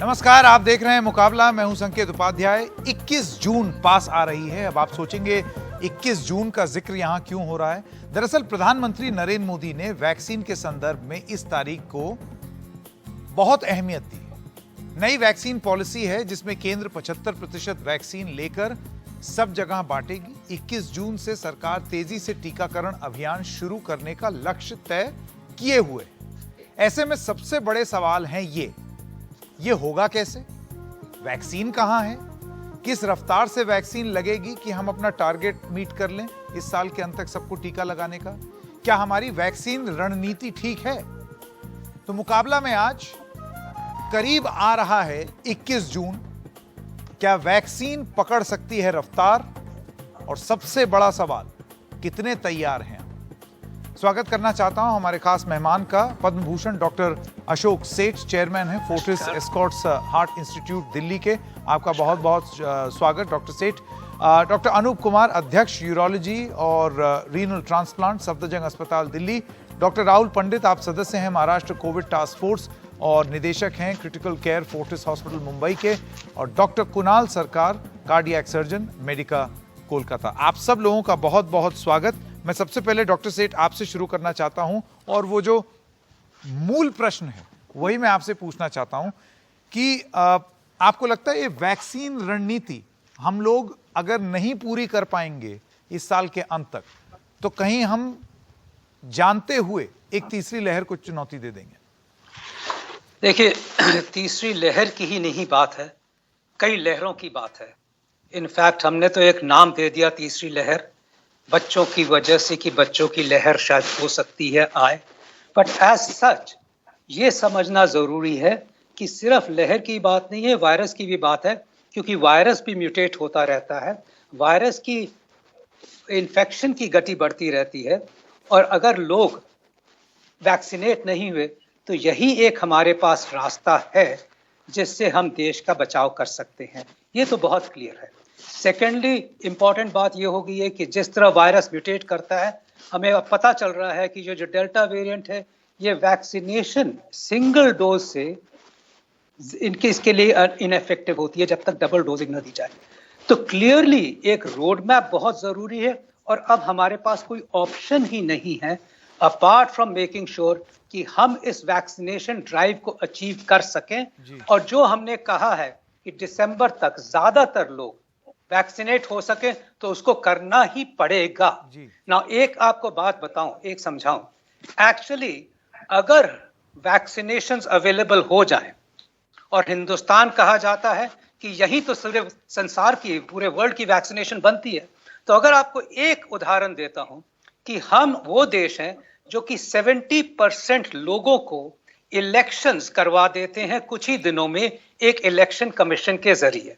नमस्कार, आप देख रहे हैं मुकाबला। मैं हूं संकेत उपाध्याय। 21 जून पास आ रही है। अब आप सोचेंगे 21 जून का जिक्र यहां क्यों हो रहा है। दरअसल प्रधानमंत्री नरेंद्र मोदी ने वैक्सीन के संदर्भ में इस तारीख को बहुत अहमियत दी है। नई वैक्सीन पॉलिसी है जिसमें केंद्र 75% वैक्सीन लेकर सब जगह बांटेगी। 21 जून से सरकार तेजी से टीकाकरण अभियान शुरू करने का लक्ष्य तय किए हुए। ऐसे में सबसे बड़े सवाल हैं ये होगा कैसे? वैक्सीन कहां है? किस रफ्तार से वैक्सीन लगेगी कि हम अपना टारगेट मीट कर लें इस साल के अंत तक सबको टीका लगाने का? क्या हमारी वैक्सीन रणनीति ठीक है? तो मुकाबला में आज करीब आ रहा है 21 जून। क्या वैक्सीन पकड़ सकती है रफ्तार? और सबसे बड़ा सवाल, कितने तैयार हैं? स्वागत करना चाहता हूं हमारे खास मेहमान का, पद्म भूषण डॉक्टर अशोक सेठ, चेयरमैन हैं Fortis Escorts heart institute Delhi के। आपका बहुत बहुत स्वागत डॉक्टर सेठ। डॉक्टर अनूप कुमार, अध्यक्ष यूरोलॉजी और रीनल ट्रांसप्लांट, सफदरजंग अस्पताल दिल्ली। डॉक्टर राहुल पंडित, आप सदस्य हैं महाराष्ट्र कोविड टास्क फोर्स और निदेशक हैं critical care Fortis hospital Mumbai के। और डॉक्टर कुणाल सरकार, कार्डियक सर्जन, मेडिका कोलकाता। आप सब लोगों का बहुत बहुत स्वागत। मैं सबसे पहले डॉक्टर सेठ आपसे शुरू करना चाहता हूं और वो जो मूल प्रश्न है वही मैं आपसे पूछना चाहता हूं कि आपको लगता है ये वैक्सीन रणनीति हम लोग अगर नहीं पूरी कर पाएंगे इस साल के अंत तक, तो कहीं हम जानते हुए एक तीसरी लहर को चुनौती दे देंगे? देखिए, तीसरी लहर की ही नहीं बात है, कई लहरों की बात है। इनफैक्ट हमने तो एक नाम दे दिया तीसरी लहर, बच्चों की वजह से कि बच्चों की लहर शायद हो सकती है आए। बट एज सच ये समझना जरूरी है कि सिर्फ लहर की बात नहीं है, वायरस की भी बात है, क्योंकि वायरस भी म्यूटेट होता रहता है। वायरस की इन्फेक्शन की गति बढ़ती रहती है और अगर लोग वैक्सीनेट नहीं हुए तो यही एक हमारे पास रास्ता है जिससे हम देश का बचाव कर सकते हैं। ये तो बहुत क्लियर है। सेकेंडली इंपॉर्टेंट बात यह हो गई है कि जिस तरह वायरस म्यूटेट करता है, हमें अब पता चल रहा है कि जो डेल्टा वेरिएंट है ये वैक्सीनेशन सिंगल डोज से इसके लिए इनएफेक्टिव होती है जब तक डबल डोजिंग न दी जाए। तो क्लियरली एक रोड मैप बहुत जरूरी है और अब हमारे पास कोई ऑप्शन ही नहीं है अपार्ट फ्रॉम मेकिंग श्योर कि हम इस वैक्सीनेशन ड्राइव को अचीव कर सकें। और जो हमने कहा है कि दिसंबर तक ज्यादातर लोग वैक्सीनेट हो सके तो उसको करना ही पड़ेगा। ना एक आपको बात बताऊं, एक समझाऊं, एक्चुअली अगर वैक्सीनेशंस अवेलेबल हो जाएं और हिंदुस्तान कहा जाता है कि यही तो सिर्फ संसार की, पूरे वर्ल्ड की वैक्सीनेशन बनती है, तो अगर आपको एक उदाहरण देता हूं कि हम वो देश हैं जो कि 70% लोगों को इलेक्शंस करवा देते हैं कुछ ही दिनों में एक इलेक्शन कमीशन के जरिए।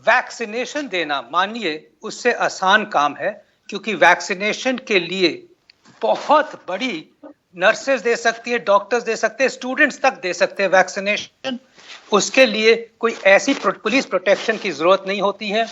वैक्सीनेशन देना मानिए उससे आसान काम है, क्योंकि वैक्सीनेशन के लिए बहुत बड़ी नर्सेज दे सकती है, डॉक्टर्स दे सकते हैं, स्टूडेंट्स तक दे सकते हैं वैक्सीनेशन। उसके लिए कोई ऐसी पुलिस प्रोटेक्शन की जरूरत नहीं होती है।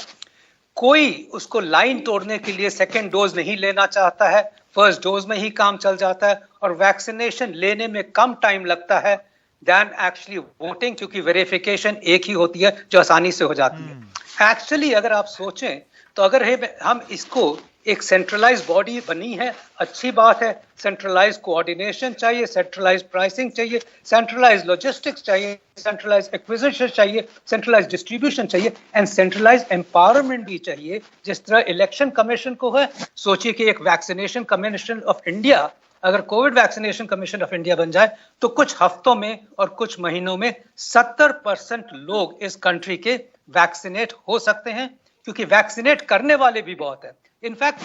कोई उसको लाइन तोड़ने के लिए सेकेंड डोज नहीं लेना चाहता है, फर्स्ट डोज में ही काम चल जाता है और वैक्सीनेशन लेने में कम टाइम लगता है देन एक्चुअली वोटिंग, क्योंकि वेरिफिकेशन एक ही होती है जो आसानी से हो जाती है। एक्चुअली अगर आप सोचें तो अगर हम इसको एक सेंट्रलाइज बॉडी बनी है, अच्छी बात है। सेंट्रलाइज कोऑर्डिनेशन चाहिए, सेंट्रलाइज प्राइसिंग चाहिए, सेंट्रलाइज लॉजिस्टिक्स चाहिए, सेंट्रलाइज एक्विजिशन चाहिए, सेंट्रलाइज डिस्ट्रीब्यूशन चाहिए एंड सेंट्रलाइज एम्पावरमेंट भी चाहिए, जिस तरह इलेक्शन कमीशन को है। सोचिए कि एक वैक्सीनेशन कमीशन ऑफ इंडिया, अगर Covid vaccination commission of India बन जाए तो कुछ हफ्तों में और कुछ महीनों में 70% लोग इस कंट्री के वैक्सीनेट हो सकते हैं, क्योंकि वैक्सीनेट करने वाले भी बहुत है। In fact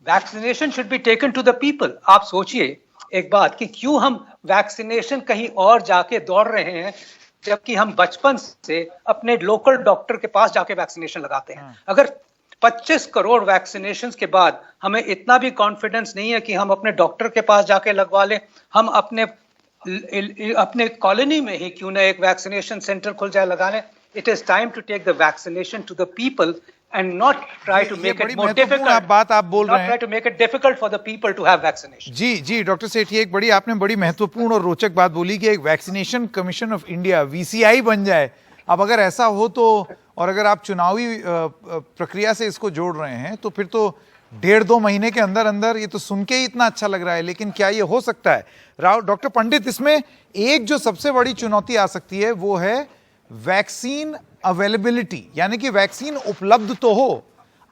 vaccination should be taken to the people. आप सोचिए एक बात कि क्यों हम वैक्सीनेशन कहीं और जाके दौड़ रहे हैं जबकि हम बचपन से अपने लोकल डॉक्टर के पास जाके वैक्सीनेशन लगाते हैं। अगर 25 करोड़ वैक्सीनेशंस के बाद हमें इतना भी कॉन्फिडेंस नहीं है कि हम अपने डॉक्टर के पास जाके लगवा लें, हम अपने कॉलोनी में ही क्यों ना एक वैक्सीनेशन सेंटर खुल जाए, लगा लें। It is time to take the vaccination to the people and not try to ये make बड़ी it more महत्वपूर्ण difficult. बात आप बोल Not रहे try हैं। to make it difficult for the people to have vaccination. जी जी डॉक्टर सेठ, ये एक बड़ी आपने बड़ी महत्वपूर्ण और रोचक बात बोली कि एक vaccination commission of India VCI बन जाए। अब अगर ऐसा हो तो, और अगर आप चुनावी प्रक्रिया से इसको जोड़ रहे हैं तो फिर तो 1.5-2 महीने के अंदर अंदर, ये तो सुन के ही इतना अच्छा लग रहा है, लेकिन क्या ये हो सकता है? डॉक्टर पंडित, इसमें एक जो सबसे बड़ी चुनौती आ सकती है वो है वैक्सीन अवेलेबिलिटी, यानी कि वैक्सीन उपलब्ध तो हो,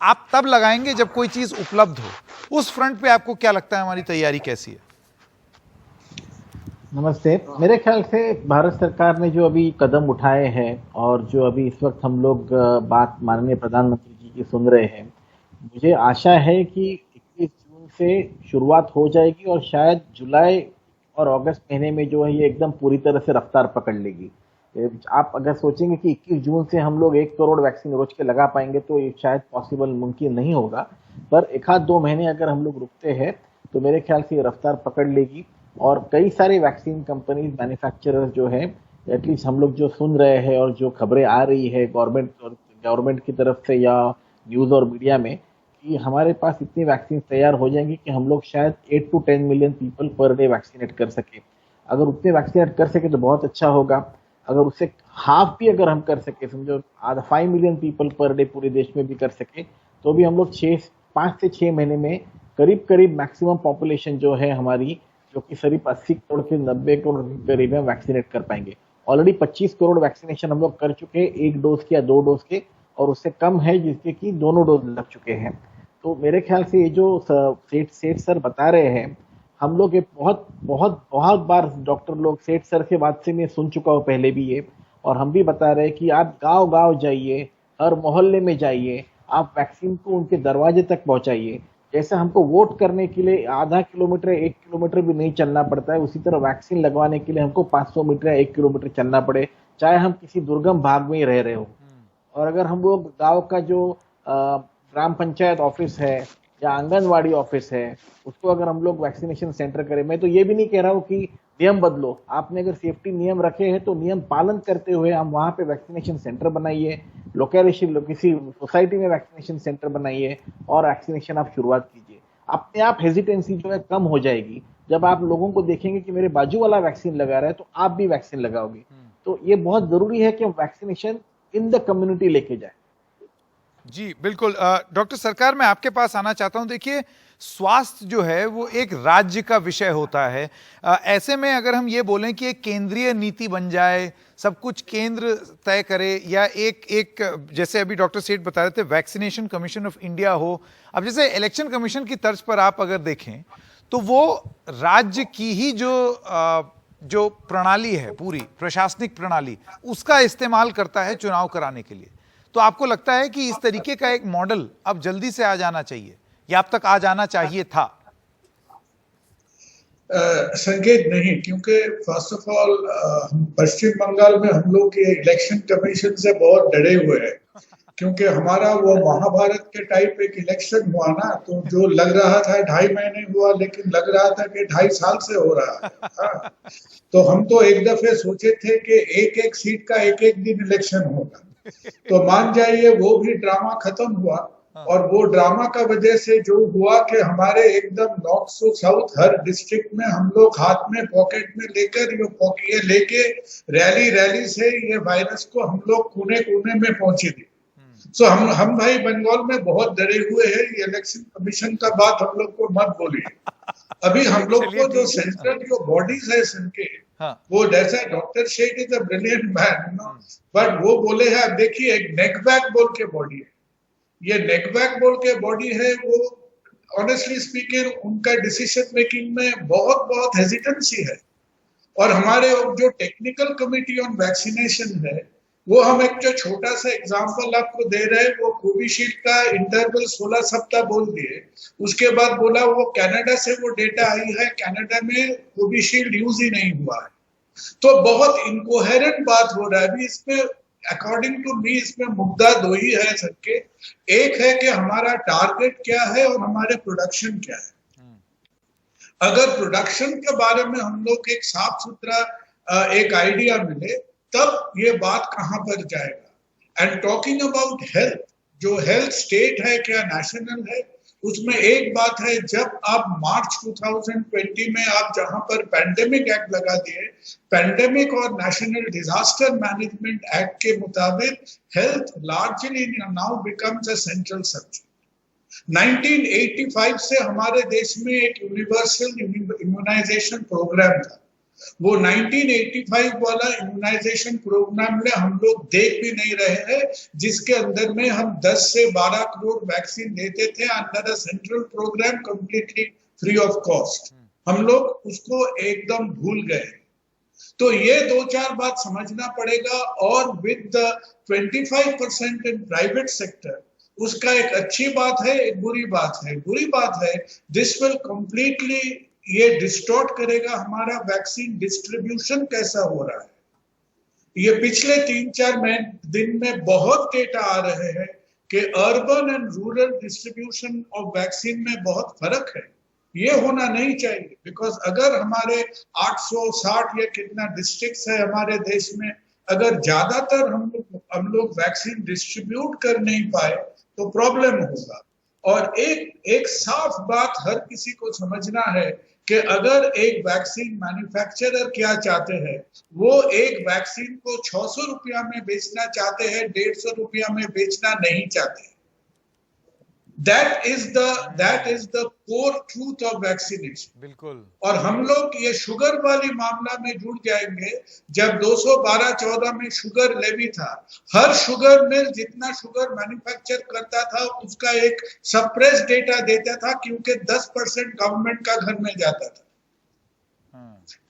आप तब लगाएंगे जब कोई चीज उपलब्ध हो। उस फ्रंट पे आपको क्या लगता है, हमारी तैयारी कैसी है? नमस्ते। मेरे ख्याल से भारत सरकार ने जो अभी कदम उठाए हैं और जो अभी इस वक्त हम लोग बात माननीय प्रधानमंत्री जी की सुन रहे हैं, मुझे आशा है कि 21 जून से शुरुआत हो जाएगी और शायद जुलाई और अगस्त महीने में जो है ये एकदम पूरी तरह से रफ्तार पकड़ लेगी। आप अगर सोचेंगे कि 21 जून से हम लोग 1 करोड़ वैक्सीन रोज के लगा पाएंगे तो ये शायद पॉसिबल मुमकिन नहीं होगा, पर 1-2 महीने अगर हम लोग रुकते हैं तो मेरे ख्याल से ये रफ्तार पकड़ लेगी। और कई सारे वैक्सीन कंपनीज, मैन्युफैक्चरर्स जो है, एटलीस्ट हम लोग जो सुन रहे हैं और जो खबरें आ रही है गवर्नमेंट की तरफ से या न्यूज़ और मीडिया में, कि हमारे पास इतनी वैक्सीन तैयार हो जाएंगी कि हम लोग शायद 8 to 10 million people per day vaccinate कर सके। अगर उतने वैक्सीनेट कर सके तो बहुत अच्छा होगा। अगर उससे हाफ भी अगर हम कर सके, समझो 5 मिलियन पीपल पर डे पूरे देश में भी कर सके, तो भी हम लोग 5 से 6 महीने में करीब करीब मैक्सिमम पॉपुलेशन जो है हमारी, जो कि करीब 80 करोड़ से 90 करोड़ के करीब में वैक्सीनेट कर पाएंगे। ऑलरेडी 25 करोड़ वैक्सीनेशन हम लोग कर चुके हैं, 1 डोज के या 2 डोज के, और उससे कम है जिसके कि दोनों डोज लग चुके हैं। तो मेरे ख्याल से ये जो सेठ सर बता रहे हैं, हम लोग ये बहुत बार डॉक्टर लोग, सेठ सर के बात से मैं सुन चुका हूँ पहले भी ये, और हम भी बता रहे हैं कि आप गांव जाइए, हर मोहल्ले में जाइए, आप वैक्सीन को उनके दरवाजे तक पहुंचाइए। जैसे हमको वोट करने के लिए आधा किलोमीटर 1 किलोमीटर भी नहीं चलना पड़ता है, उसी तरह वैक्सीन लगवाने के लिए हमको 500 मीटर या 1 किलोमीटर चलना पड़े, चाहे हम किसी दुर्गम भाग में ही रह रहे हो। और अगर हम लोग गाँव का जो ग्राम पंचायत ऑफिस है या आंगनवाड़ी ऑफिस है, उसको अगर हम लोग वैक्सीनेशन सेंटर करें, मैं तो ये भी नहीं कह रहा हूँ कि नियम बदलो, आपने अगर सेफ्टी नियम रखे हैं तो नियम पालन करते हुए हम वहाँ पे वैक्सीनेशन सेंटर बनाइए, किसी सोसाइटी में वैक्सीनेशन सेंटर बनाइए और वैक्सीनेशन आप शुरुआत कीजिए। अपने आप हेजिटेंसी जो है कम हो जाएगी। जब आप लोगों को देखेंगे कि मेरे बाजू वाला वैक्सीन लगा रहा है तो आप भी वैक्सीन लगाओगे। तो ये बहुत जरूरी है कि हम वैक्सीनेशन इन द कम्युनिटी लेके जाए। जी बिल्कुल। डॉक्टर सरकार, मैं आपके पास आना चाहता हूं। देखिए, स्वास्थ्य जो है वो एक राज्य का विषय होता है। ऐसे में अगर हम ये बोलें कि एक केंद्रीय नीति बन जाए, सब कुछ केंद्र तय करे, या एक जैसे अभी डॉक्टर सेठ बता रहे थे वैक्सीनेशन कमीशन ऑफ इंडिया हो। अब जैसे इलेक्शन कमीशन की तर्ज पर आप अगर देखें तो वो राज्य की ही जो प्रणाली है, पूरी प्रशासनिक प्रणाली, उसका इस्तेमाल करता है चुनाव कराने के लिए। तो आपको लगता है कि इस तरीके का एक मॉडल अब जल्दी से आ जाना चाहिए या अब तक आ जाना चाहिए था? संकेत नहीं, क्योंकि फर्स्ट ऑफ ऑल पश्चिम बंगाल में हम लोग के इलेक्शन कमीशन से बहुत डरे हुए हैं, क्योंकि हमारा वो महाभारत के टाइप एक इलेक्शन हुआ ना, तो जो लग रहा था 2.5 महीने हुआ, लेकिन लग रहा था कि 2.5 साल से हो रहा है। तो हम तो एक दफे सोचे थे कि एक सीट का एक दिन इलेक्शन होगा, तो मान जाइए वो भी ड्रामा खत्म हुआ। और वो ड्रामा का वजह से जो हुआ कि हमारे एकदम नॉर्थ से साउथ हर डिस्ट्रिक्ट में हम लोग हाथ में पॉकेट में लेकर ये लेके रैली से ये वायरस को हम लोग कोने कोने में पहुंचे थे। सो हम भाई बंगाल में बहुत डरे हुए हैं। ये इलेक्शन कमीशन का बात हम लोग को मत बोलिए। अभी हम लोग को जो सेंट्रल जो बॉडीज है संकेत, वो जैसा doctor Shaikh is a brilliant man, but वो बोले हैं, अब देखिए एक नेकबैक बोल के बॉडी है, ये नेकबैक बोल के बॉडी है, वो ऑनेस्टली स्पीकिंग उनका डिसीजन मेकिंग में बहुत हेजिटेंसी है। और हमारे जो टेक्निकल कमिटी ऑन वैक्सीनेशन है, वो हम एक जो छोटा सा एग्जांपल आपको दे रहे हैं, वो कोविशील्ड का इंटरवल 16 सप्ताह बोल दिए, उसके बाद बोला वो कनाडा से वो डेटा आई है, कनाडा में कोविशील्ड यूज ही नहीं हुआ है। तो बहुत इनकोहेरेंट बात हो रहा है। अभी इसमें अकॉर्डिंग टू मी इसमें मुद्दा 2 ही है सबके। एक है कि हमारा टारगेट क्या है और हमारे प्रोडक्शन क्या है। अगर प्रोडक्शन के बारे में हम लोग एक साफ सुथरा एक आइडिया मिले, तब ये बात कहां पर जाएगा। एंड टॉकिंग अबाउट हेल्थ, जो हेल्थ स्टेट है क्या नेशनल है, उसमें एक बात है, जब आप मार्च 2020 में आप जहां पर पैंडेमिक एक्ट लगा दिए, पैंडेमिक और नेशनल डिजास्टर मैनेजमेंट एक्ट के मुताबिक health largely now becomes a central subject. 1985 से हमारे देश में एक यूनिवर्सल इम्यूनाइजेशन प्रोग्राम था। वो 1985 वाला इम्यूनाइजेशन प्रोग्राम में हम लोग देख भी नहीं रहे हैं, जिसके अंदर में हम 10 से 12 करोड़ वैक्सीन देते थे under a central programme, completely free of cost. हम लोग उसको एकदम भूल गए। तो ये दो चार बात समझना पड़ेगा। और with the 25% in private sector, उसका एक अच्छी बात है, एक बुरी बात है। बुरी बात है, दिस विल कंप्लीटली ये डिस्टॉर्ट करेगा हमारा वैक्सीन डिस्ट्रीब्यूशन कैसा हो रहा है। ये पिछले 3-4 दिन में बहुत डेटा आ रहे हैं कि urban and rural distribution of vaccine में बहुत फर्क है। ये होना नहीं चाहिए, बिकॉज अगर हमारे 860 या कितना डिस्ट्रिक्ट्स है हमारे देश में, अगर ज्यादातर हम लोग वैक्सीन डिस्ट्रीब्यूट कर नहीं पाए तो प्रॉब्लम होगा। और एक साफ बात हर किसी को समझना है कि अगर एक वैक्सीन मैन्युफैक्चरर क्या चाहते हैं, वो एक वैक्सीन को 600 रुपया में बेचना चाहते हैं, 150 रुपया में बेचना नहीं चाहते। That is the core truth of vaccination. बिल्कुल। और हम लोग ये शुगर वाली मामला में जुड़ जाएंगे। जब 212-14 में शुगर लेवी था, हर शुगर मिल जितना शुगर मैन्युफैक्चर करता था उसका एक सप्रेस डेटा देता था, क्योंकि 10% गवर्नमेंट का घर में जाता था।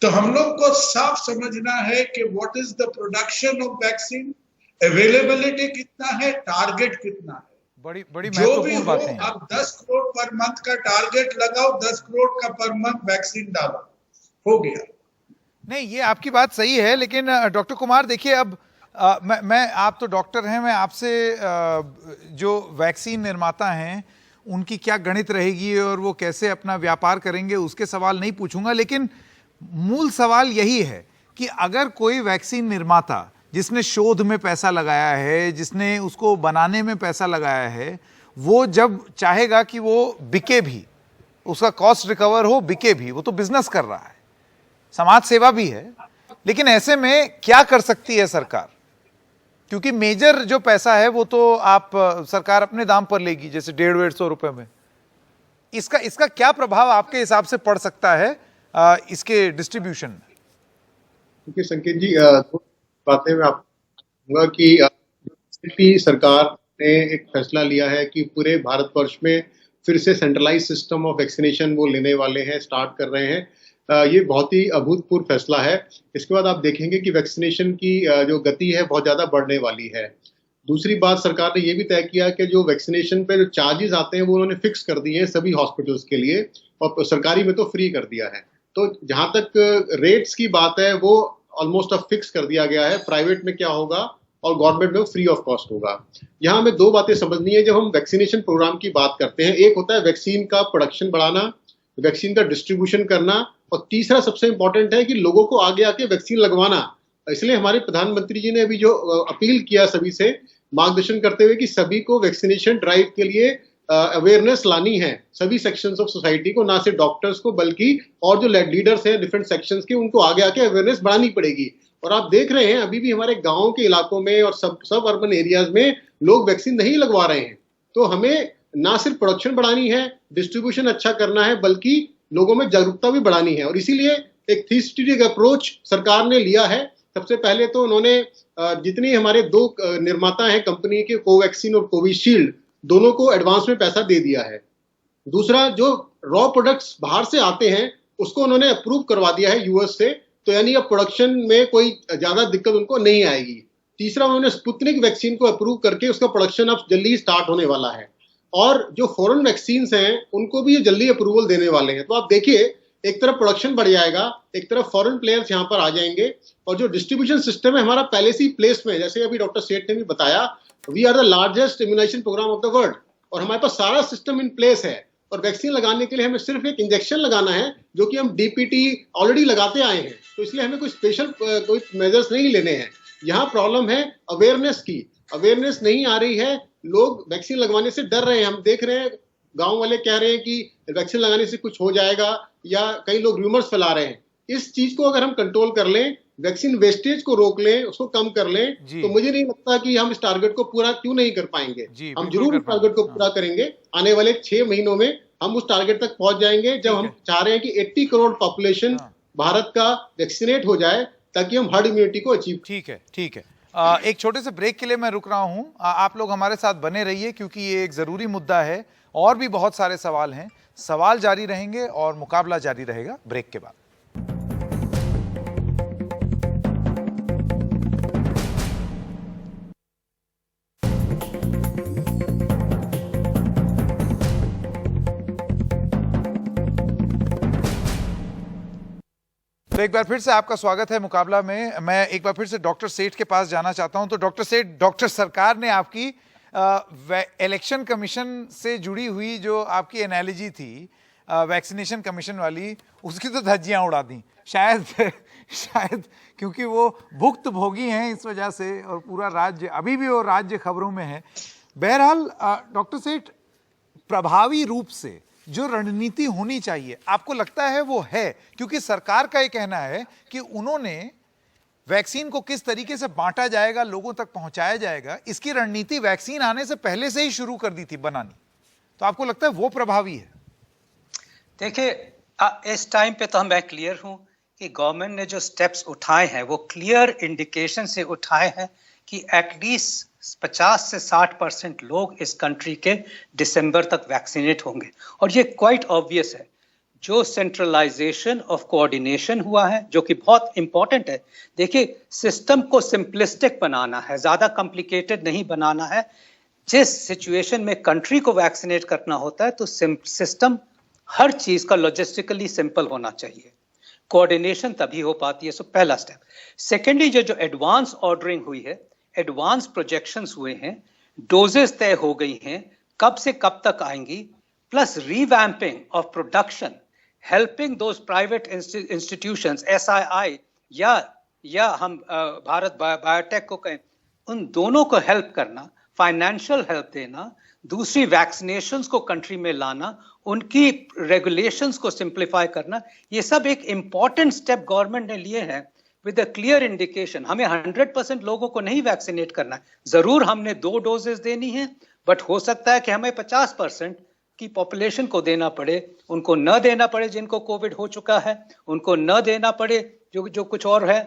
तो हम लोग को साफ समझना है कि what is the production of vaccine, availability कितना है, टारगेट कितना है। बड़ी जो भी महत्वपूर्ण हो, बातें हैं। आप 10 करोड़ पर मंथ का टारगेट लगाओ, 10 करोड़ का पर मंथ वैक्सीन डालो, हो गया। नहीं, ये आपकी बात सही है, लेकिन डॉक्टर कुमार देखिए, अब मैं आप तो डॉक्टर हैं, मैं आपसे जो वैक्सीन निर्माता हैं उनकी क्या गणित रहेगी और वो कैसे अपना व्यापार करेंगे उसके सवाल नहीं पूछूंगा, लेकिन मूल सवाल यही है कि अगर कोई वैक्सीन निर्माता जिसने शोध में पैसा लगाया है, जिसने उसको बनाने में पैसा लगाया है, वो जब चाहेगा कि वो बिके भी, उसका कॉस्ट रिकवर हो, बिके भी, वो तो बिजनेस कर रहा है, समाज सेवा भी है। लेकिन ऐसे में क्या कर सकती है सरकार? क्योंकि मेजर जो पैसा है वो तो आप सरकार अपने दाम पर लेगी, जैसे 150-150 रुपए में। इसका क्या प्रभाव आपके हिसाब से पड़ सकता है इसके डिस्ट्रीब्यूशन में? क्योंकि संकेत जी, दो बातें मैं आपको कहूंगा कि सरकार ने एक फैसला लिया है कि पूरे भारतवर्ष में फिर से सेंट्रलाइज सिस्टम ऑफ वैक्सीनेशन वो लेने वाले हैं, स्टार्ट कर रहे हैं। ये बहुत ही अभूतपूर्व फैसला है। इसके बाद आप देखेंगे कि वैक्सीनेशन की जो गति है बहुत ज्यादा बढ़ने वाली है। दूसरी बात, सरकार ने ये भी तय किया कि जो वैक्सीनेशन पे जो चार्जेस आते हैं वो उन्होंने फिक्स कर दिए हैं सभी हॉस्पिटल्स के लिए, और सरकारी में तो फ्री कर दिया है। तो जहां तक रेट्स की बात है वो ऑलमोस्ट अब फिक्स कर दिया गया है, प्राइवेट में क्या होगा और गवर्नमेंट में फ्री ऑफ कॉस्ट होगा। यहाँ हमें दो बातें समझनी है जब हम वैक्सीनेशन प्रोग्राम की बात करते हैं। एक होता है वैक्सीन का प्रोडक्शन बढ़ाना, वैक्सीन का डिस्ट्रीब्यूशन करना, और तीसरा सबसे इंपॉर्टेंट है कि लोगों को आगे आके वैक्सीन लगवाना। इसलिए हमारे प्रधानमंत्री जी ने अभी जो अपील किया सभी से, मार्गदर्शन करते हुए कि सभी को वैक्सीनेशन ड्राइव के लिए अवेयरनेस लानी है, सभी सेक्शंस ऑफ सोसाइटी को, ना सिर्फ डॉक्टर्स को बल्कि और जो लीडर्स हैं डिफरेंट सेक्शंस के, उनको आगे आके अवेयरनेस बढ़ानी पड़ेगी। और आप देख रहे हैं अभी भी हमारे गाँव के इलाकों में और सब अर्बन एरियाज में लोग वैक्सीन नहीं लगवा रहे हैं। तो हमें ना सिर्फ प्रोडक्शन बढ़ानी है, डिस्ट्रीब्यूशन अच्छा करना है, बल्कि लोगों में जागरूकता भी बढ़ानी है। और इसीलिए एक 3 अप्रोच सरकार ने लिया है। सबसे पहले तो उन्होंने जितनी हमारे दो निर्माता हैं कंपनी के, कोवैक्सीन और कोविशील्ड, दोनों को एडवांस में पैसा दे दिया है। दूसरा, जो रॉ प्रोडक्ट्स बाहर से आते हैं उसको उन्होंने अप्रूव करवा दिया है यूएस से, तो यानी अब प्रोडक्शन में कोई ज्यादा दिक्कत उनको नहीं आएगी। तीसरा, उन्होंने स्पुतनिक वैक्सीन को अप्रूव करके उसका प्रोडक्शन अब जल्दी स्टार्ट होने वाला है। और जो फॉरेन वैक्सीन हैं उनको भी ये जल्दी अप्रूवल देने वाले हैं। तो आप देखिए, एक तरफ प्रोडक्शन बढ़ जाएगा, एक तरफ फॉरेन प्लेयर्स यहाँ पर आ जाएंगे, और जो डिस्ट्रीब्यूशन सिस्टम है हमारा पहले से ही प्लेस में, जैसे अभी डॉक्टर सेठ ने भी बताया, we are the largest immunization programme of the world, और हमारे पास सारा सिस्टम इन प्लेस है। और वैक्सीन लगाने के लिए हमें सिर्फ एक इंजेक्शन लगाना है, जो कि हम डीपीटी ऑलरेडी लगाते आए हैं। तो इसलिए हमें कोई स्पेशल कोई मेजर्स नहीं लेने हैं। यहाँ प्रॉब्लम है अवेयरनेस की। अवेयरनेस नहीं आ रही है, लोग वैक्सीन लगवाने से डर रहे हैं। हम देख रहे हैं गांव वाले कह रहे हैं कि वैक्सीन लगाने से कुछ हो जाएगा, या कई लोग रूमर्स फैला रहे हैं। इस चीज को अगर हम कंट्रोल कर लें, वैक्सीन वेस्टेज को रोक लें, उसको कम कर लें, तो मुझे नहीं लगता कि हम इस टारगेट को पूरा क्यों नहीं कर पाएंगे। हम जरूर इस टारगेट को पूरा करेंगे। आने वाले 6 महीनों में हम उस टारगेट तक पहुंच जाएंगे, जब हम चाह रहे हैं कि 80 करोड़ पॉपुलेशन भारत का वैक्सीनेट हो जाए, ताकि हम हर्ड इम्यूनिटी को अचीव। ठीक है, ठीक है। एक छोटे से ब्रेक के लिए मैं रुक रहा हूं। आप लोग हमारे साथ बने रहिए, क्योंकि ये एक जरूरी मुद्दा है। और भी बहुत सारे सवाल हैं, सवाल जारी रहेंगे और मुकाबला जारी रहेगा ब्रेक के बाद। तो एक बार फिर से आपका स्वागत है मुकाबला में। मैं एक बार फिर से डॉक्टर सेठ के पास जाना चाहता हूं। तो डॉक्टर सेठ, डॉक्टर सरकार ने आपकी इलेक्शन कमीशन से जुड़ी हुई जो आपकी एनालॉजी थी वैक्सीनेशन कमीशन वाली, उसकी तो धज्जियां उड़ा दी। शायद क्योंकि वो भुक्तभोगी हैं इस वजह से, और पूरा राज्य, अभी भी वो राज्य खबरों में है। बहरहाल डॉक्टर सेठ, प्रभावी रूप से जो रणनीति होनी चाहिए, आपको लगता है वो है? क्योंकि सरकार का ये कहना है कि उन्होंने वैक्सीन को किस तरीके से बांटा जाएगा, लोगों तक पहुंचाया जाएगा, इसकी रणनीति वैक्सीन आने से पहले से ही शुरू कर दी थी बनानी। तो आपको लगता है वो प्रभावी है? देखिए, इस टाइम पे तो मैं क्लियर हूं कि गवर्नमेंट ने जो स्टेप्स उठाए हैं वो क्लियर इंडिकेशन से उठाए हैं कि एटलीस्ट 50 से 60% लोग इस कंट्री के दिसंबर तक वैक्सीनेट होंगे। और ये क्वाइट ऑब्वियस है। जो सेंट्रलाइजेशन ऑफ कोऑर्डिनेशन हुआ है, जो कि बहुत इंपॉर्टेंट है। देखिए, सिस्टम को सिंपलिस्टिक बनाना है, ज्यादा कॉम्प्लिकेटेड नहीं बनाना है। जिस सिचुएशन में कंट्री को वैक्सीनेट करना होता है, तो सिस्टम हर चीज का लॉजिस्टिकली सिंपल होना चाहिए। कोऑर्डिनेशन तभी हो पाती है। सो पहला स्टेप। सेकेंडली, जो एडवांस ऑर्डरिंग हुई है, एडवांस प्रोजेक्शंस हुए हैं, डोजेस तय हो गई हैं, कब से कब तक आएंगी, plus revamping of production, helping those private institutions, SII या हम भारत बायोटेक को कहें, उन दोनों को हेल्प करना, फाइनेंशियल हेल्प देना, दूसरी वैक्सीनेशंस को कंट्री में लाना, उनकी रेगुलेशंस को सिंप्लीफाई करना, ये सब एक इंपॉर्टेंट स्टेप गवर्नमेंट ने लिए हैं विद अ क्लियर इंडिकेशन। हमें 100% लोगों को नहीं वैक्सीनेट करना है। जरूर हमने 2 डोजेस देनी है, बट हो सकता है कि हमें 50% की पॉपुलेशन को देना पड़े, उनको न देना पड़े जिनको कोविड हो चुका है, उनको न देना पड़े जो कुछ और है।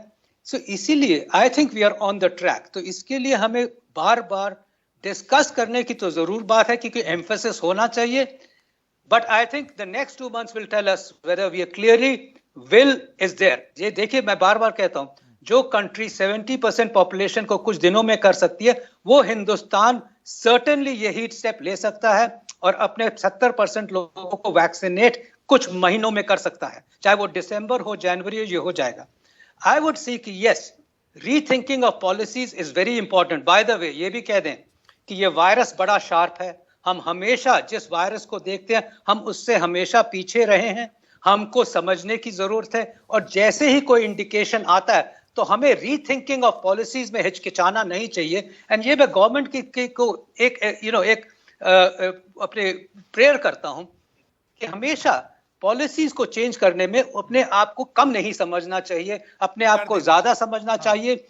सो इसीलिए I think we are on the track. तो इसके लिए हमें बार बार डिस्कस करने की तो जरूर बात है, क्योंकि एम्फेसिस होना चाहिए। But I think the next 2 months will tell us whether we are clearly will is there. ये देखिए, मैं बार बार कहता हूं, जो कंट्री 70% पॉपुलेशन को कुछ दिनों में कर सकती है, वो हिंदुस्तान सर्टेनली यही स्टेप ले सकता है और अपने 70% लोगों को वैक्सीनेट कुछ महीनों में कर सकता है। चाहे वो दिसंबर हो, जनवरी हो, ये हो जाएगा। आई वुड सी कि yes, rethinking of policies is very important. By the way, ये भी कह दें कि ये वायरस बड़ा शार्प है। हम हमेशा जिस वायरस को देखते हैं, हम उससे हमेशा पीछे रहे हैं। हमको समझने की जरूरत है, और जैसे ही कोई इंडिकेशन आता है तो हमें रीथिंकिंग ऑफ पॉलिसीज में हिचकिचाना नहीं चाहिए। एंड ये मैं गवर्नमेंट को एक अपने प्रेयर करता हूं कि हमेशा पॉलिसीज को चेंज करने में अपने आप को कम नहीं समझना चाहिए, अपने आप को ज्यादा समझना चाहिए।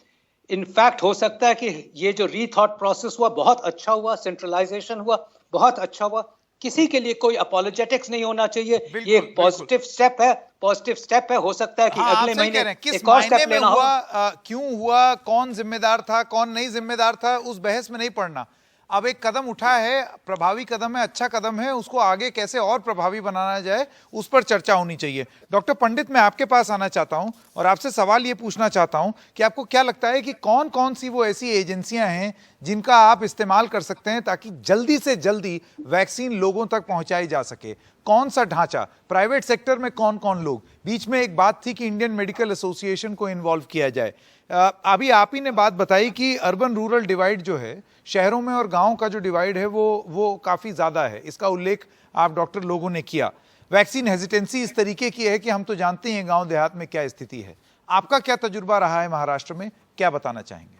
इनफैक्ट हो सकता है कि ये जो रीथॉट प्रोसेस हुआ बहुत अच्छा हुआ, सेंट्रलाइजेशन हुआ बहुत अच्छा हुआ। किसी के लिए कोई अपोलोजेटिक्स नहीं होना चाहिए। ये एक पॉजिटिव स्टेप है। हो सकता है कि अगले महीने एक और स्टेप लेना हुआ, क्यों हुआ, कौन जिम्मेदार था, कौन नहीं जिम्मेदार था, उस बहस में नहीं पड़ना। अब एक कदम उठा है, प्रभावी कदम है, अच्छा कदम है, उसको आगे कैसे और प्रभावी बनाना जाए, उस पर चर्चा होनी चाहिए। डॉक्टर पंडित, मैं आपके पास आना चाहता हूं और आपसे सवाल ये पूछना चाहता हूं कि आपको क्या लगता है कि कौन कौन सी वो ऐसी एजेंसियां हैं जिनका आप इस्तेमाल कर सकते हैं ताकि जल्दी से जल्दी वैक्सीन लोगों तक पहुंचाई जा सके? कौन सा ढांचा, प्राइवेट सेक्टर में कौन कौन लोग? बीच में एक बात थी कि इंडियन मेडिकल एसोसिएशन को इन्वॉल्व किया जाए। अभी आप ही ने बात बताई कि अर्बन रूरल डिवाइड जो है, शहरों में और गांव का जो डिवाइड है वो काफी ज्यादा है। इसका उल्लेख आप डॉक्टर लोगों ने किया। वैक्सीन हेजिटेंसी इस तरीके की है कि हम तो जानते हैं गांव देहात में क्या स्थिति है। आपका क्या तजुर्बा रहा है महाराष्ट्र में, क्या बताना चाहेंगे?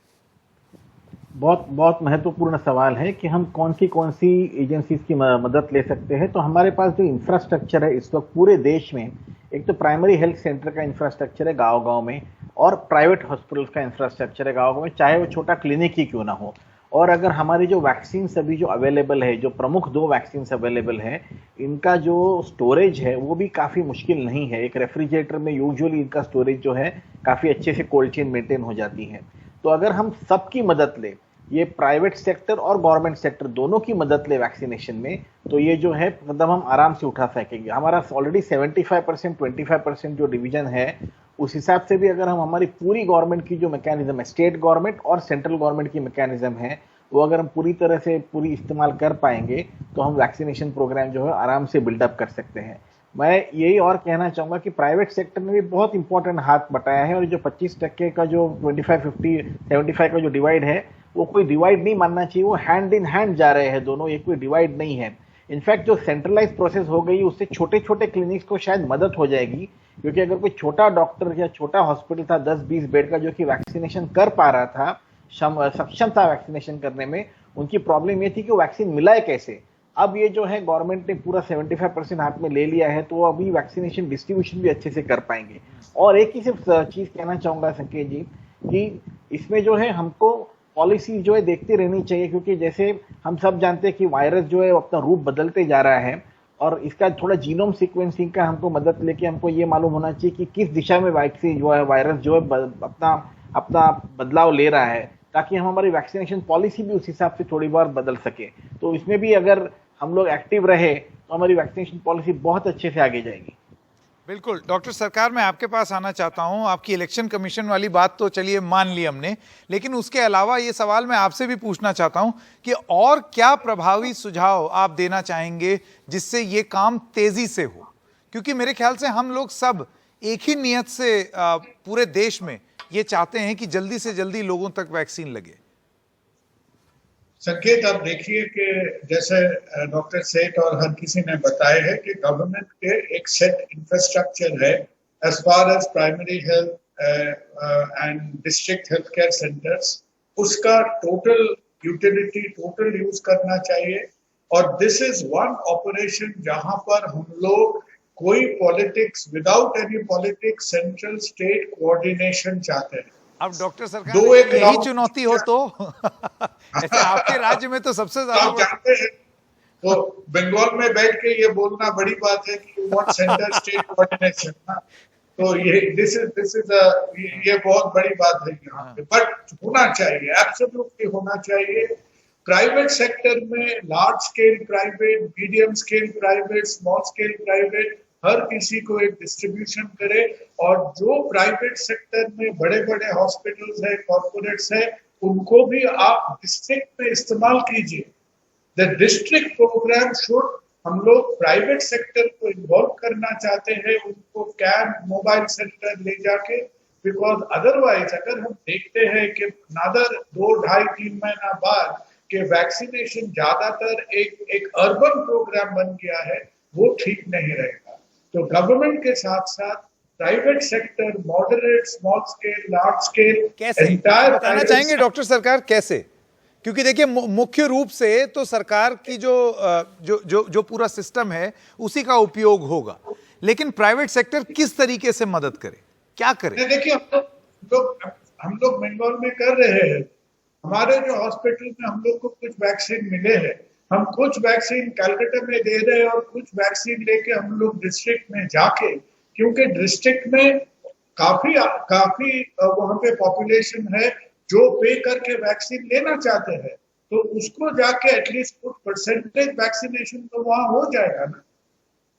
बहुत बहुत महत्वपूर्ण सवाल है कि हम कौन सी एजेंसीज की मदद ले सकते हैं। तो हमारे पास जो इंफ्रास्ट्रक्चर है इस वक्त पूरे देश में, एक तो प्राइमरी हेल्थ सेंटर का इंफ्रास्ट्रक्चर है गांव-गांव में, और प्राइवेट हॉस्पिटल्स का इंफ्रास्ट्रक्चर है गांव-गांव में, चाहे वो छोटा क्लिनिक ही क्यों ना हो। और अगर हमारी जो वैक्सीन अभी जो अवेलेबल है, जो प्रमुख 2 वैक्सीन अवेलेबल है, इनका जो स्टोरेज है वो भी काफ़ी मुश्किल नहीं है। एक रेफ्रिजरेटर में यूजुअली इनका स्टोरेज जो है काफ़ी अच्छे से कोल्ड चेन मेंटेन हो जाती है। तो अगर हम सबकी मदद ले, ये प्राइवेट सेक्टर और गवर्नमेंट सेक्टर दोनों की मदद ले वैक्सीनेशन में, तो ये जो है कदम हम आराम से उठा सकेंगे। हमारा ऑलरेडी 75% 25% जो डिवीजन है, उस हिसाब से भी अगर हम हमारी पूरी गवर्नमेंट की जो मैकेनिज्म है, स्टेट गवर्नमेंट और सेंट्रल गवर्नमेंट की मैकेनिज्म है, वो अगर हम पूरी तरह से पूरी इस्तेमाल कर पाएंगे तो हम वैक्सीनेशन प्रोग्राम जो है आराम से बिल्डअप कर सकते हैं। मैं यही और कहना चाहूँगा कि प्राइवेट सेक्टर ने भी बहुत इंपॉर्टेंट हाथ बटाया है, और जो 25% का जो 25-50-75 का जो डिवाइड है, वो कोई डिवाइड नहीं मानना चाहिए, वो हैंड इन हैंड जा रहे हैं दोनों, ये कोई डिवाइड नहीं है। इनफैक्ट जो सेंट्रलाइज प्रोसेस हो गई उससे छोटे छोटे क्लिनिक्स को शायद मदद हो जाएगी, क्योंकि अगर कोई छोटा डॉक्टर या छोटा हॉस्पिटल था 10-20 बेड का जो कि वैक्सीनेशन कर पा रहा था, सक्षम था वैक्सीनेशन करने में, उनकी प्रॉब्लम ये थी कि वो वैक्सीन मिलाए कैसे। अब ये जो है गवर्नमेंट ने पूरा 75% हाथ में ले लिया है, तो वो अभी वैक्सीनेशन डिस्ट्रीब्यूशन भी अच्छे से कर पाएंगे। और एक ही सिर्फ चीज कहना चाहूंगा संकेत जी, कि इसमें जो है हमको पॉलिसी जो है देखती रहनी चाहिए, क्योंकि जैसे हम सब जानते हैं कि वायरस जो है अपना रूप बदलते जा रहा है, और इसका थोड़ा जीनोम सीक्वेंसिंग का हमको मदद लेके हमको ये मालूम होना चाहिए कि किस दिशा में वैक्सीन जो है वायरस जो है अपना बदलाव ले रहा है, ताकि हम हमारी वैक्सीनेशन पॉलिसी भी उस हिसाब से थोड़ी बार बदल सके। तो इसमें भी अगर हम लोग एक्टिव रहे तो हमारी वैक्सीनेशन पॉलिसी बहुत अच्छे से आगे जाएगी। बिल्कुल। डॉक्टर सरकार, मैं आपके पास आना चाहता हूं। आपकी इलेक्शन कमीशन वाली बात तो चलिए मान ली हमने, लेकिन उसके अलावा ये सवाल मैं आपसे भी पूछना चाहता हूं कि और क्या प्रभावी सुझाव आप देना चाहेंगे जिससे ये काम तेजी से हो, क्योंकि मेरे ख्याल से हम लोग सब एक ही नियत से पूरे देश में ये चाहते हैं कि जल्दी से जल्दी लोगों तक वैक्सीन लगे। संकेत, आप देखिए कि जैसे डॉक्टर सेठ और हर किसी ने बताया है कि गवर्नमेंट के एक सेट इंफ्रास्ट्रक्चर है as far as primary health and district health care centres, उसका टोटल यूटिलिटी टोटल यूज करना चाहिए। और दिस इज वन ऑपरेशन जहां पर हम लोग कोई politics, without any politics, central state coordination चाहते हैं। अब डॉक्टर सरकार यही चुनौती हो तो ऐसे आपके राज्य में तो सबसे ज्यादा आप जानते हैं, तो बंगाल में बैठ के ये बोलना बड़ी बात है कि you want centre state coordination, तो ये बहुत बड़ी बात है यहाँ पे। बट होना चाहिए, एब्सोल्युटली होना चाहिए। प्राइवेट सेक्टर में large scale private, medium scale private, small scale private, हर किसी को एक डिस्ट्रीब्यूशन करे। और जो प्राइवेट सेक्टर में बड़े बड़े हॉस्पिटल्स है, कॉर्पोरेट्स है, उनको भी आप डिस्ट्रिक्ट में इस्तेमाल कीजिए। द डिस्ट्रिक्ट प्रोग्राम शुड, हम लोग प्राइवेट सेक्टर को इन्वॉल्व करना चाहते हैं, उनको कैंप, मोबाइल सेंटर ले जाके, बिकॉज अदरवाइज अगर हम देखते हैं कि नादर 2, 2.5, 3 महीना बाद कि वैक्सीनेशन ज्यादातर एक अर्बन प्रोग्राम बन गया है, वो ठीक नहीं रहेगा। तो गवर्नमेंट के साथ साथ private sector, moderate, small scale, large scale, कैसे बताना चाहेंगे डॉक्टर सरकार, कैसे? क्योंकि देखिए मुख्य रूप से तो सरकार की जो पूरा सिस्टम है उसी का उपयोग होगा, लेकिन प्राइवेट सेक्टर किस तरीके से मदद करे, क्या करे? देखिए हम लोग बंगाल में कर रहे हैं। हमारे जो हॉस्पिटल में हम लोग को कुछ वैक्सीन मिले हैं, हम कुछ वैक्सीन कलकत्ता में दे रहे हैं और कुछ वैक्सीन लेके हम लोग डिस्ट्रिक्ट में जाके, क्योंकि डिस्ट्रिक्ट में काफी वहां पे पॉपुलेशन है जो पे करके वैक्सीन लेना चाहते हैं, तो उसको जाके एटलीस्ट कुछ परसेंटेज वैक्सीनेशन तो वहां हो जाएगा ना।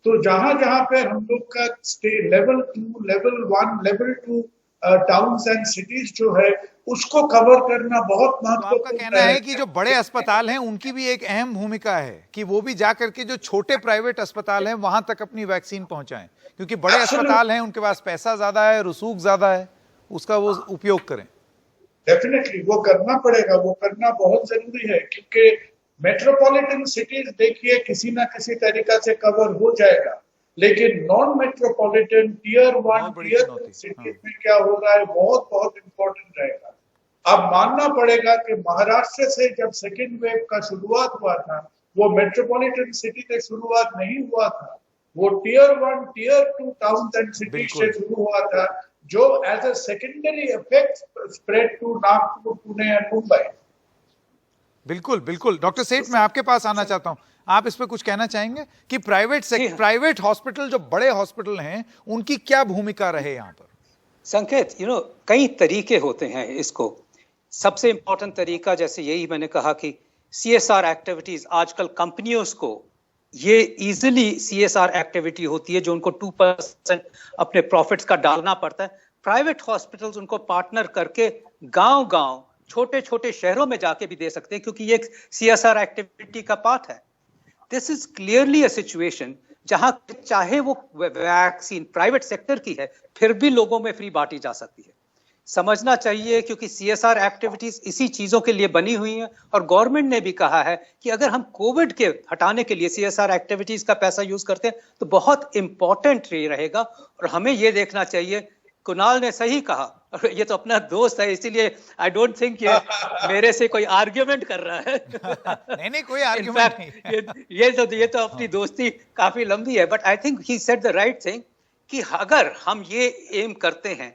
तो जहां जहां पे हम लोग का level 2, level 1, level 2 towns and cities जो है उसको कवर करना बहुत महत्वपूर्ण है। आपका कहना है कि जो बड़े अस्पताल हैं उनकी भी एक अहम भूमिका है कि वो भी जाकर के जो छोटे प्राइवेट अस्पताल हैं वहां तक अपनी वैक्सीन पहुंचाएं, क्योंकि बड़े अस्पताल हैं उनके पास पैसा ज्यादा है, रसूख ज्यादा है, उसका वो उपयोग करें। डेफिनेटली वो करना पड़ेगा, वो करना बहुत जरूरी है, क्योंकि मेट्रोपॉलिटन सिटीज देखिए किसी ना किसी तरीका से कवर हो जाएगा, लेकिन non metropolitan tier 1, tier 2 cities में क्या हो रहा है बहुत बहुत इंपॉर्टेंट रहेगा। अब मानना पड़ेगा कि महाराष्ट्र से जब सेकेंड वेव का शुरुआत हुआ था, वो मेट्रोपॉलिटन सिटी से शुरुआत नहीं हुआ था, वो tier 1 tier 2 towns and city से शुरू हुआ था, जो as a secondary effect spread to Nagpur, Pune and Mumbai. बिल्कुल बिल्कुल। डॉक्टर सेठ, मैं आपके पास आना चाहता हूं, आप इस पे कुछ कहना चाहेंगे कि प्राइवेट हॉस्पिटल, जो बड़े हॉस्पिटल हैं, उनकी क्या भूमिका रहे यहाँ पर? संकेत, कई तरीके होते हैं इसको। सबसे इंपॉर्टेंट तरीका, जैसे यही मैंने कहा कि CSR एक्टिविटीज, आजकल कंपनियों को ये इजीली CSR एक्टिविटी होती है जो उनको 2% अपने प्रॉफिट्स का डालना पड़ता है। प्राइवेट हॉस्पिटल्स उनको पार्टनर करके गांव-गांव, छोटे-छोटे शहरों में जाके भी दे सकते हैं, क्योंकि ये एक CSR एक्टिविटी का पार्ट है। This is clearly a situation जहां चाहे वो वैक्सीन प्राइवेट सेक्टर की है, फिर भी लोगों में फ्री बांटी जा सकती है। समझना चाहिए, क्योंकि CSR एक्टिविटीज इसी चीजों के लिए बनी हुई हैं, और गवर्नमेंट ने भी कहा है कि अगर हम कोविड के हटाने के लिए CSR एक्टिविटीज का पैसा यूज करते हैं तो बहुत इंपॉर्टेंट रहेगा। और हमें ये देखना चाहिए, कुणाल ने सही कहा, और ये तो अपना दोस्त है, इसीलिए आई डोंट थिंक ये मेरे से कोई आर्ग्यूमेंट कर रहा है। नहीं, कोई आर्ग्यूमेंट नहीं। ये तो अपनी दोस्ती काफी लंबी है, but I think he said the right thing कि अगर हम ये एम करते हैं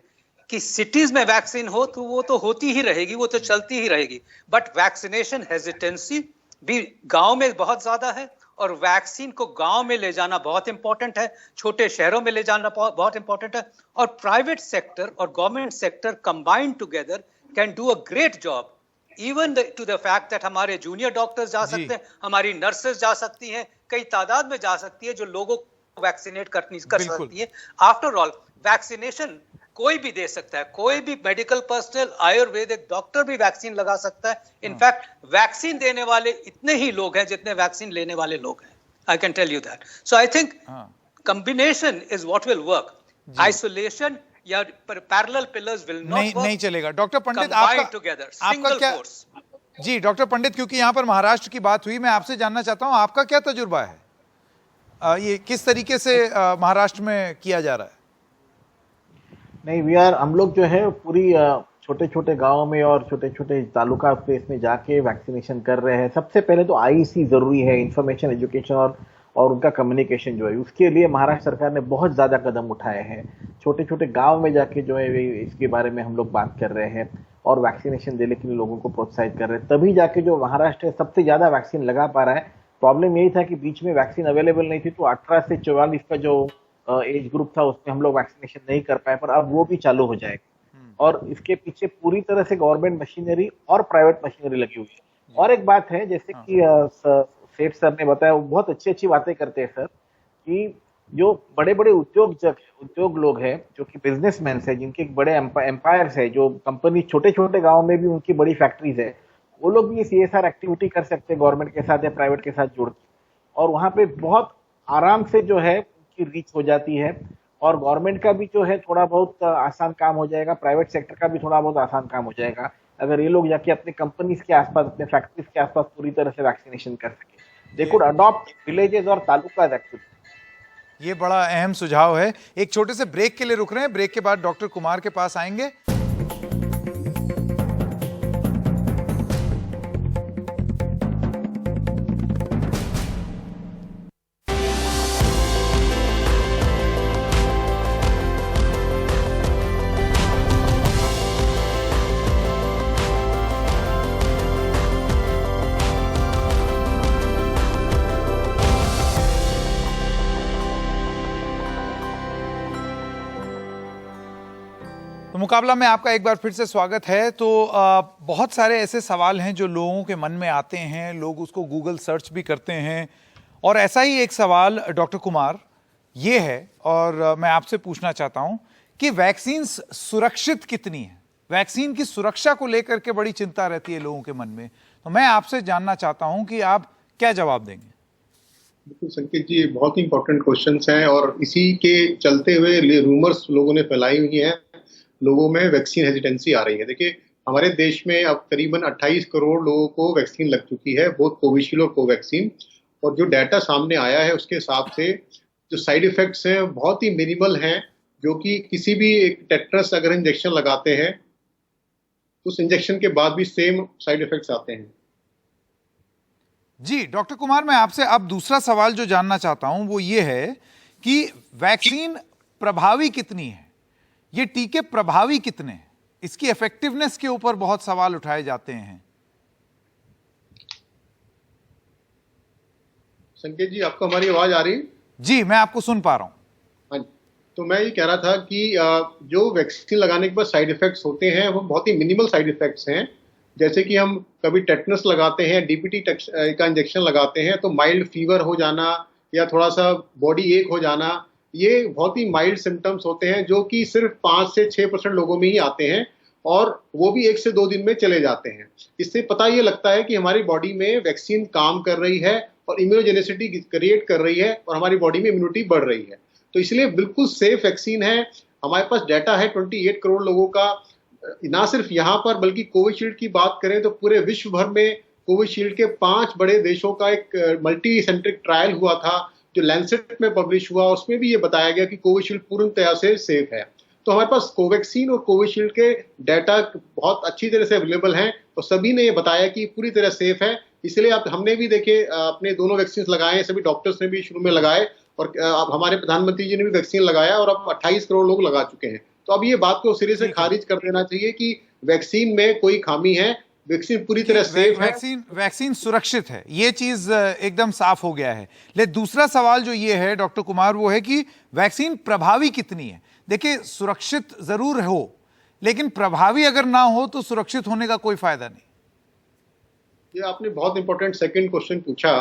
कि सिटीज में वैक्सीन हो, तो वो तो होती ही रहेगी, वो तो चलती ही रहेगी, बट वैक्सीनेशन हेजिटेंसी भी गांव में बहुत ज्यादा है, और वैक्सीन को गांव में ले जाना बहुत इंपॉर्टेंट है, छोटे शहरों में ले जाना बहुत इंपॉर्टेंट है, और प्राइवेट सेक्टर और government sector combined together can do a great job, even to the fact that हमारे जूनियर डॉक्टर्स जा सकते हैं, हमारी नर्सेज जा सकती हैं, कई तादाद में जा सकती है, जो लोगों को वैक्सीनेट कर सकती है। आफ्टर ऑल वैक्सीनेशन कोई भी दे सकता है, कोई भी मेडिकल पर्सनल, आयुर्वेदिक डॉक्टर भी वैक्सीन लगा सकता है। इनफैक्ट वैक्सीन देने वाले इतने ही लोग हैं जितने वैक्सीन लेने वाले लोग हैं। I can tell you that. So I think combination is what will work. Isolation या parallel pillars will not work. नहीं चलेगा। डॉक्टर पंडित, आपका क्या? जी डॉक्टर पंडित, क्योंकि यहाँ पर महाराष्ट्र की बात हुई, मैं आपसे जानना चाहता हूँ आपका क्या तजुर्बा है, ये किस तरीके से महाराष्ट्र में किया जा रहा है? नहीं, हम लोग जो है पूरी छोटे छोटे गांवों में और छोटे छोटे तालुका प्लेस में जाके वैक्सीनेशन कर रहे हैं। सबसे पहले तो IEC जरूरी है, इंफॉर्मेशन एजुकेशन और उनका कम्युनिकेशन जो है, उसके लिए महाराष्ट्र सरकार ने बहुत ज्यादा कदम उठाए हैं। छोटे छोटे गांव में जाके जो है इसके बारे में हम लोग बात कर रहे हैं और वैक्सीनेशन देने के लिए लोगों को प्रोत्साहित कर रहे हैं, तभी जाके जो महाराष्ट्र सबसे ज्यादा वैक्सीन लगा पा रहा है। प्रॉब्लम यही था कि बीच में वैक्सीन अवेलेबल नहीं थी, तो 18 से 44 का जो एज ग्रुप था उसमें हम लोग वैक्सीनेशन नहीं कर पाए, पर अब वो भी चालू हो जाएगा। और इसके पीछे पूरी तरह से गवर्नमेंट मशीनरी और प्राइवेट मशीनरी लगी हुई है। और एक बात है, जैसे कि सेठ सर ने बताया, वो बहुत अच्छी बातें करते हैं सर, कि जो बड़े बड़े उद्योग लोग हैं, जो कि बिजनेसमैन है, जिनके बड़े एम्पायर्स है, जो कंपनी छोटे छोटे गाँव में भी उनकी बड़ी फैक्ट्रीज है, वो लोग भी CSR एक्टिविटी कर सकते हैं गवर्नमेंट के साथ या प्राइवेट के साथ जुड़ के, और वहां पे बहुत आराम से जो है उनकी रीच हो जाती है। और गवर्नमेंट का भी जो है थोड़ा बहुत आसान काम हो जाएगा, प्राइवेट सेक्टर का भी थोड़ा बहुत आसान काम हो जाएगा, अगर ये लोग जाके अपने कंपनीज के आसपास, अपने फैक्ट्रीज के आसपास पूरी तरह से वैक्सीनेशन कर सके। दे कुड अडॉप्ट विलेजेस और तालुका एक्टिविटी। ये बड़ा अहम सुझाव है। एक छोटे से ब्रेक के लिए रुक रहे हैं, ब्रेक के बाद डॉक्टर कुमार के पास आएंगे। मुकाबला में आपका एक बार फिर से स्वागत है। तो बहुत सारे ऐसे सवाल हैं जो लोगों के मन में आते हैं, लोग उसको गूगल सर्च भी करते हैं, और ऐसा ही एक सवाल डॉक्टर कुमार ये है, और मैं आपसे पूछना चाहता हूं कि वैक्सीन सुरक्षित कितनी है? वैक्सीन की सुरक्षा को लेकर के बड़ी चिंता रहती है लोगों के मन में, तो मैं आपसे जानना चाहता हूं कि आप क्या जवाब देंगे? बिल्कुल संकेत जी, बहुत ही इंपॉर्टेंट क्वेश्चंस हैं, और इसी के चलते हुए रूमर्स लोगों ने फैलाई हुई हैं, लोगों में वैक्सीन हेजिटेंसी आ रही है। देखिए, हमारे देश में अब करीबन 28 करोड़ लोगों को वैक्सीन लग चुकी है, बोथ कोविशील्ड और कोवैक्सीन, और जो डाटा सामने आया है उसके हिसाब से जो साइड इफेक्ट्स हैं बहुत ही मिनिमल हैं, जो कि किसी भी एक टेटनस अगर इंजेक्शन लगाते हैं उस इंजेक्शन के बाद भी सेम साइड इफेक्ट्स आते हैं। जी डॉक्टर कुमार, मैं आपसे अब दूसरा सवाल जो जानना चाहता हूं वो ये है कि वैक्सीन प्रभावी कितनी है, ये टीके प्रभावी कितने हैं, इसकी इफेक्टिवनेस के ऊपर बहुत सवाल उठाए जाते हैं। संकेत जी, आपको हमारी आवाज आ रही है? जी, मैं आपको सुन पा रहा हूं। हाँ, तो मैं ये कह रहा था कि जो वैक्सीन लगाने के बाद साइड इफेक्ट्स होते हैं वो बहुत ही मिनिमल साइड इफेक्ट्स हैं। जैसे कि हम कभी टेटनस लगाते हैं, डीपीटी का इंजेक्शन लगाते हैं तो माइल्ड फीवर हो जाना या थोड़ा सा बॉडी एक हो जाना, ये बहुत ही माइल्ड सिम्टम्स होते हैं जो कि सिर्फ 5 से 6% लोगों में ही आते हैं और वो भी 1 से 2 दिन में चले जाते हैं। इससे पता ये लगता है कि हमारी बॉडी में वैक्सीन काम कर रही है और इम्यूनोजेनिसिटी क्रिएट कर रही है और हमारी बॉडी में इम्यूनिटी बढ़ रही है। तो इसलिए बिल्कुल सेफ वैक्सीन है। हमारे पास डाटा है 28 करोड़ लोगों का, ना सिर्फ यहाँ पर बल्कि कोविशील्ड की बात करें तो पूरे विश्व भर में कोविशील्ड के 5 बड़े देशों का एक मल्टी सेंट्रिक ट्रायल हुआ था जो लैंसेट में पब्लिश हुआ। उसमें भी ये बताया गया कि कोविशील्ड पूर्णतया से सेफ है। तो हमारे पास कोवैक्सीन और कोविशील्ड के डाटा बहुत अच्छी तरह से अवेलेबल हैं और सभी ने ये बताया कि पूरी तरह सेफ है। इसलिए अब हमने भी देखे अपने दोनों वैक्सीन लगाए, सभी डॉक्टर्स ने भी शुरू में लगाए और अब हमारे प्रधानमंत्री जी ने भी वैक्सीन लगाया और अब 28 करोड़ लोग लगा चुके हैं। तो अब ये बात को सिरे से खारिज कर देना चाहिए कि वैक्सीन में कोई खामी है, वैक्सीन पूरी तरह सेफ है, वैक्सीन सुरक्षित है, ये चीज एकदम साफ हो गया है। लेकिन दूसरा सवाल जो ये है डॉक्टर कुमार वो है कि वैक्सीन प्रभावी कितनी है। देखिए, सुरक्षित जरूर हो लेकिन प्रभावी अगर ना हो तो सुरक्षित होने का कोई फायदा नहीं। ये आपने बहुत इंपॉर्टेंट सेकंड क्वेश्चन पूछा।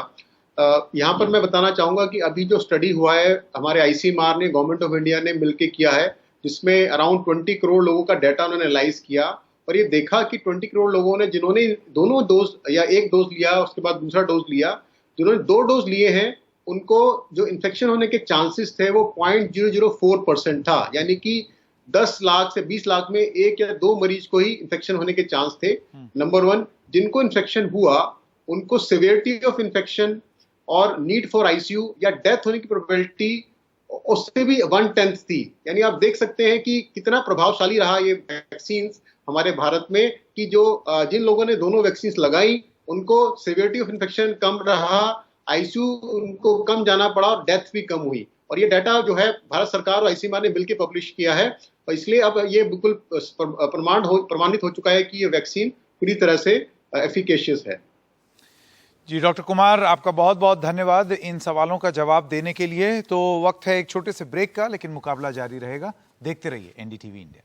यहाँ पर मैं बताना चाहूंगा कि अभी जो स्टडी हुआ है हमारे आईसीएमआर ने, गवर्नमेंट ऑफ इंडिया ने मिलकर किया है, जिसमें अराउंड 20 करोड़ लोगों का डाटा उन्होंने एनालाइज किया और ये देखा कि 20 करोड़ लोगों ने जिन्होंने दोनों डोज या एक डोज लिया उसके बाद दूसरा डोज लिया, जिन्होंने 2 डोज लिए हैं उनको जो इन्फेक्शन होने के चांसेस थे वो 0.004% था। यानी कि 10 लाख से 20 लाख में 1 या 2 मरीज को ही इन्फेक्शन होने के चांस थे। नंबर 1, जिनको इन्फेक्शन हुआ उनको सिवियरिटी ऑफ इन्फेक्शन और नीड फॉर आईसीयू या डेथ होने की प्रोबेबिलिटी उससे भी 1/10 थी। यानी आप देख सकते हैं कि कितना प्रभावशाली रहा ये वैक्सीन हमारे भारत में कि जो जिन लोगों ने दोनों वैक्सीन लगाई उनको सिवियरिटी ऑफ इन्फेक्शन कम रहा, आईसीयू उनको कम जाना पड़ा और डेथ भी कम हुई। और ये डाटा जो है भारत सरकार और आईसीएमआर ने मिलकर पब्लिश किया है और इसलिए अब ये बिल्कुल प्रमाणित हो चुका है कि ये वैक्सीन पूरी तरह से एफिकेशियस है। जी डॉक्टर कुमार, आपका बहुत बहुत धन्यवाद इन सवालों का जवाब देने के लिए। तो वक्त है एक छोटे से ब्रेक का, लेकिन मुकाबला जारी रहेगा। देखते रहिए एनडीटीवी इंडिया।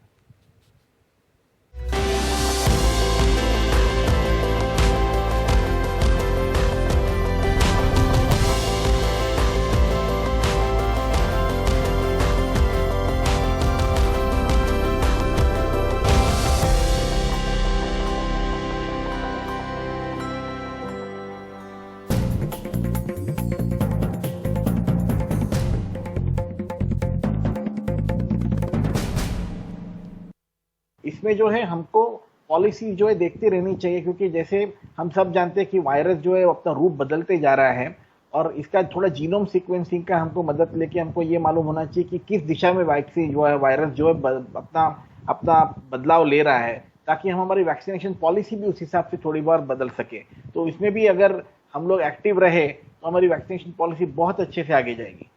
इसमें जो है हमको पॉलिसी जो है देखते रहनी चाहिए, क्योंकि जैसे हम सब जानते हैं कि वायरस जो है अपना रूप बदलते जा रहा है और इसका थोड़ा जीनोम सीक्वेंसिंग का हमको मदद लेके हमको ये मालूम होना चाहिए कि किस दिशा में वैक्सीन जो है वायरस जो है अपना बदलाव ले रहा है, ताकि हम हमारी वैक्सीनेशन पॉलिसी भी उस हिसाब से थोड़ी बार बदल सके। तो इसमें भी अगर हम लोग एक्टिव रहे तो हमारी वैक्सीनेशन पॉलिसी बहुत अच्छे से आगे जाएगी।